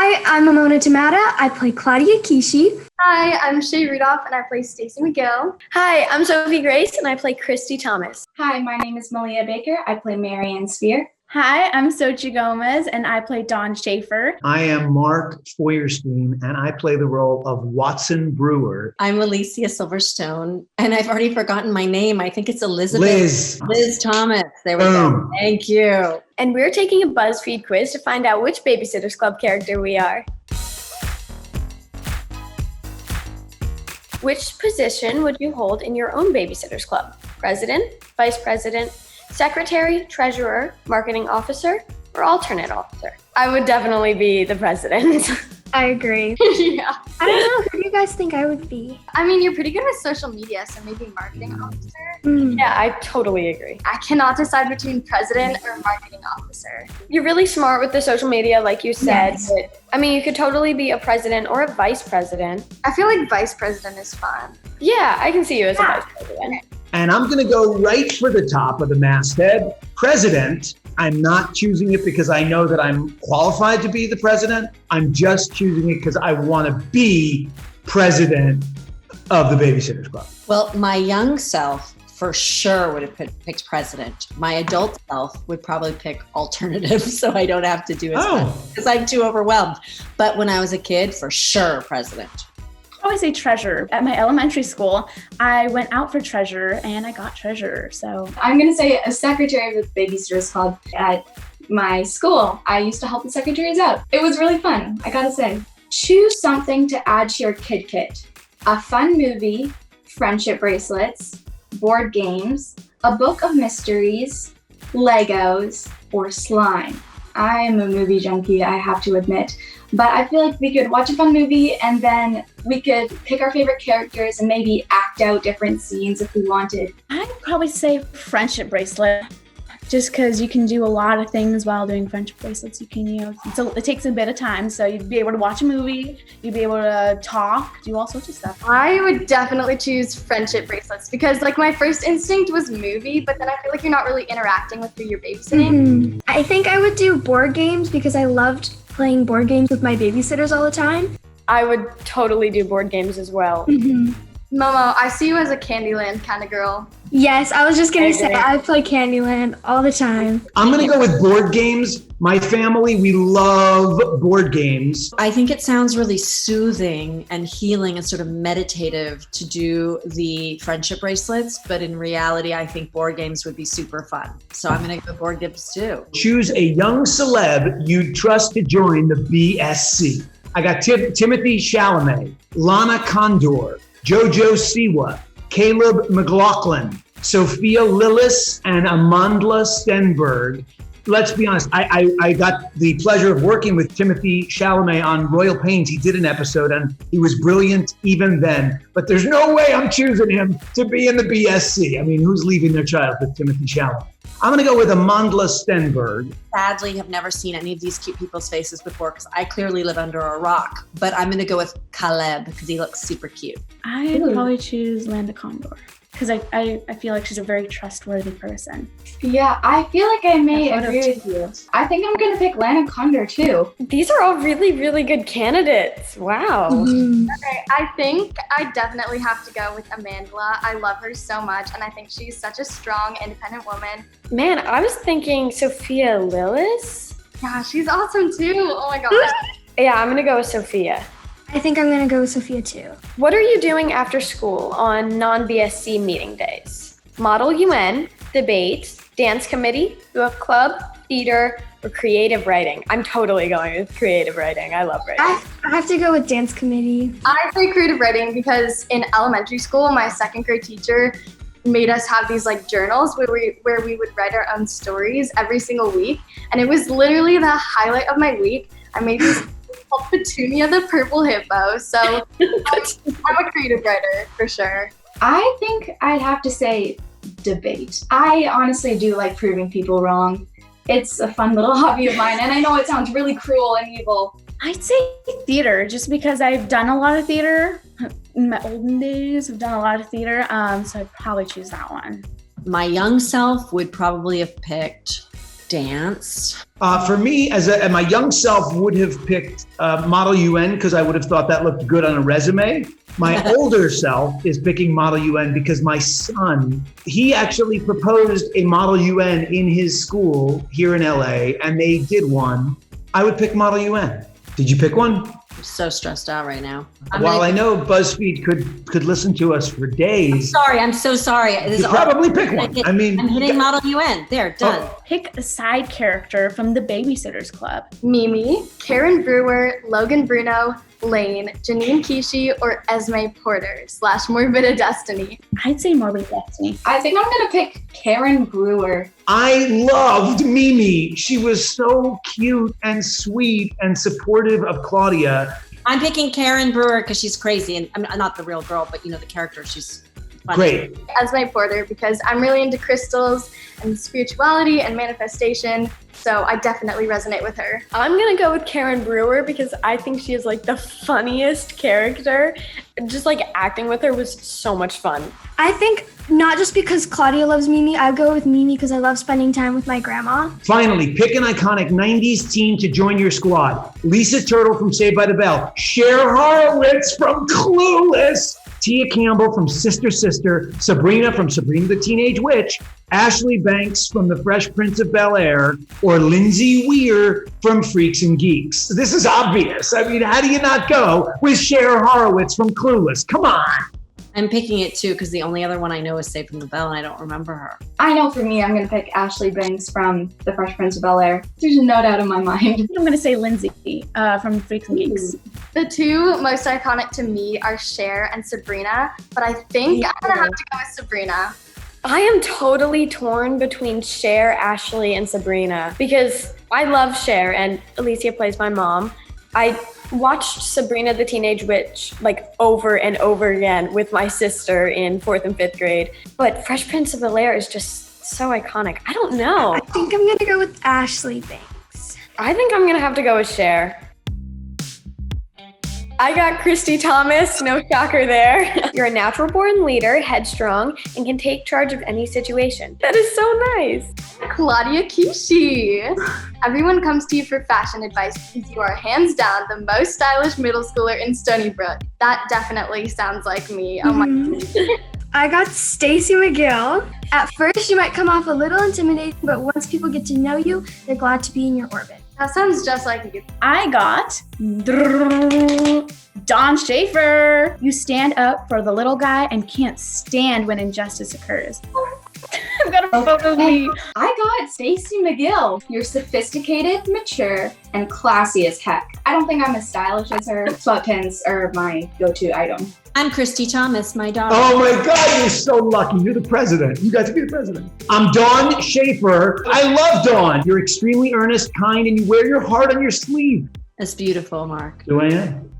Hi, I'm Momona Tamada. I play Claudia Kishi. Hi, I'm Shay Rudolph, and I play Stacey McGill. Hi, I'm Sophie Grace, and I play Christy Thomas. Hi, my name is Malia Baker. I play Marianne Spear. Hi, I'm Xochitl Gomez, and I play Dawn Schaefer. I am Mark Feuerstein, and I play the role of Watson Brewer. I'm Alicia Silverstone, and I've already forgotten my name. I think it's Elizabeth. Liz Thomas. There we go. Thank you. And we're taking a BuzzFeed quiz to find out which Babysitters Club character we are. Which position would you hold in your own Babysitters Club? President, vice president, secretary, treasurer, marketing officer, or alternate officer? I would definitely be the president. I agree. Yeah. I don't know. Who do you guys think I would be? I mean, you're pretty good with social media, so maybe marketing officer. Yeah, I totally agree. I cannot decide between president or marketing officer. You're really smart with the social media, like you said. Yes. But, I mean, you could totally be a president or a vice president. I feel like vice president is fun. Yeah, I can see you as a vice president. Okay. And I'm going to go right for the top of the masthead. President. I'm not choosing it because I know that I'm qualified to be the president. I'm just choosing it because I want to be president of the Babysitters Club. Well, my young self for sure would have picked president. My adult self would probably pick alternative, so I don't have to do as much because I'm too overwhelmed. But when I was a kid, for sure, president. I always say treasurer. At my elementary school, I went out for treasurer and I got treasurer. So I'm going to say a secretary of the Babysitters Club at my school. I used to help the secretaries out. It was really fun, I gotta say. Choose something to add to your kid kit. A fun movie, friendship bracelets, board games, a book of mysteries, Legos, or slime. I'm a movie junkie, I have to admit. But I feel like we could watch a fun movie and then we could pick our favorite characters and maybe act out different scenes if we wanted. I'd probably say friendship bracelet, just because you can do a lot of things while doing friendship bracelets. You can, so it takes a bit of time. So you'd be able to watch a movie, you'd be able to talk, do all sorts of stuff. I would definitely choose friendship bracelets because like my first instinct was movie, but then I feel like you're not really interacting with who you're babysitting. I think I would do board games because I loved playing board games with my babysitters all the time. I would totally do board games as well. Momo, I see you as a Candyland kind of girl. Yes, I was just going to say I play Candyland all the time. I'm going to go with board games. My family, we love board games. I think it sounds really soothing and healing and sort of meditative to do the friendship bracelets, but in reality, I think board games would be super fun. So I'm going to go board games too. Choose a young celeb you'd trust to join the BSC. I got Timothy Chalamet, Lana Condor, Jojo Siwa, Caleb McLaughlin, Sophia Lillis, and Amandla Stenberg. Let's be honest, I got the pleasure of working with Timothy Chalamet on Royal Pains. He did an episode and he was brilliant even then, but there's no way I'm choosing him to be in the BSC. I mean, who's leaving their child with Timothy Chalamet? I'm going to go with Amandla Stenberg. Sadly, have never seen any of these cute people's faces before because I clearly live under a rock, but I'm going to go with Caleb because he looks super cute. I'd probably choose Lana Condor because I feel like she's a very trustworthy person. Yeah, I feel like I may agree with you. I think I'm going to pick Lana Condor too. These are all really, really good candidates. Wow. Okay, I think I definitely have to go with Amandla. I love her so much, and I think she's such a strong, independent woman. Man, I was thinking Sophia Lillis. Yeah, she's awesome too. Oh my gosh. Yeah, I'm going to go with Sophia. I think I'm going to go with Sophia too. What are you doing after school on non-BSC meeting days? Model UN, debate, dance committee, book club, theater, or creative writing? I'm totally going with creative writing. I love writing. I have to go with dance committee. I say creative writing because in elementary school, my second grade teacher made us have these like journals where we would write our own stories every single week. And it was literally the highlight of my week. I made these called Petunia the Purple Hippo. So I'm a creative writer for sure. I think I'd have to say debate. I honestly do like proving people wrong. It's a fun little hobby of mine, and I know it sounds really cruel and evil. I'd say theater, just because I've done a lot of theater. In my olden days, I've done a lot of theater, so I'd probably choose that one. My young self would probably have picked Dance. For me, as my young self would have picked Model UN because I would have thought that looked good on a resume. My older self is picking Model UN because my son, he actually proposed a Model UN in his school here in LA, and they did one. I would pick Model UN. Did you pick one? I'm so stressed out right now. While I know BuzzFeed could listen to us for days. I'm so sorry. You probably pick one. I'm hitting Model UN. There, done. Oh. Pick a side character from the Babysitters Club. Mimi, Karen Brewer, Logan Bruno, Lane, Janine Kishi, or Esme Porter / Morbid Destiny. I'd say Morbid Destiny. I think I'm gonna pick Karen Brewer. I loved Mimi. She was so cute and sweet and supportive of Claudia. I'm picking Karen Brewer because she's crazy, and I'm not the real girl, but the character. She's funny. Great. Esme Porter, because I'm really into crystals and spirituality and manifestation. So I definitely resonate with her. I'm gonna go with Karen Brewer because I think she is like the funniest character. Just like acting with her was so much fun. I think not just because Claudia loves Mimi, I go with Mimi because I love spending time with my grandma. Finally, pick an iconic 90s teen to join your squad. Lisa Turtle from Saved by the Bell. Cher Horowitz from Clueless. Tia Campbell from Sister Sister. Sabrina from Sabrina the Teenage Witch. Ashley Banks from The Fresh Prince of Bel-Air, or Lindsay Weir from Freaks and Geeks. This is obvious. I mean, how do you not go with Cher Horowitz from Clueless? Come on. I'm picking it too because the only other one I know is Saved from the Bell, and I don't remember her. I know for me, I'm gonna pick Ashley Banks from The Fresh Prince of Bel-Air. There's no doubt in my mind. I'm gonna say Lindsay from Freaks and Geeks. The two most iconic to me are Cher and Sabrina, but I think I'm gonna have to go with Sabrina. I am totally torn between Cher, Ashley, and Sabrina because I love Cher and Alicia plays my mom. I watched Sabrina the Teenage Witch like over and over again with my sister in 4th and 5th grade. But Fresh Prince of Bel-Air is just so iconic. I don't know. I think I'm gonna go with Ashley Banks. I think I'm gonna have to go with Cher. I got Christy Thomas, no shocker there. You're a natural born leader, headstrong, and can take charge of any situation. That is so nice. Claudia Kishi. Everyone comes to you for fashion advice because you are hands down the most stylish middle schooler in Stony Brook. That definitely sounds like me. Oh my God. I got Stacy McGill. At first, you might come off a little intimidating, but once people get to know you, they're glad to be in your orbit. That sounds just like you. I got Don Schaefer. You stand up for the little guy and can't stand when injustice occurs. I've got a photo of me. I got Stacy McGill. You're sophisticated, mature, and classy as heck. I don't think I'm as stylish as her. Sweatpants are my go-to item. I'm Christy Thomas, my daughter. Oh my God, you're so lucky. You're the president. You got to be the president. I'm Dawn Schaefer. I love Dawn. You're extremely earnest, kind, and you wear your heart on your sleeve. That's beautiful, Mark. Do I am?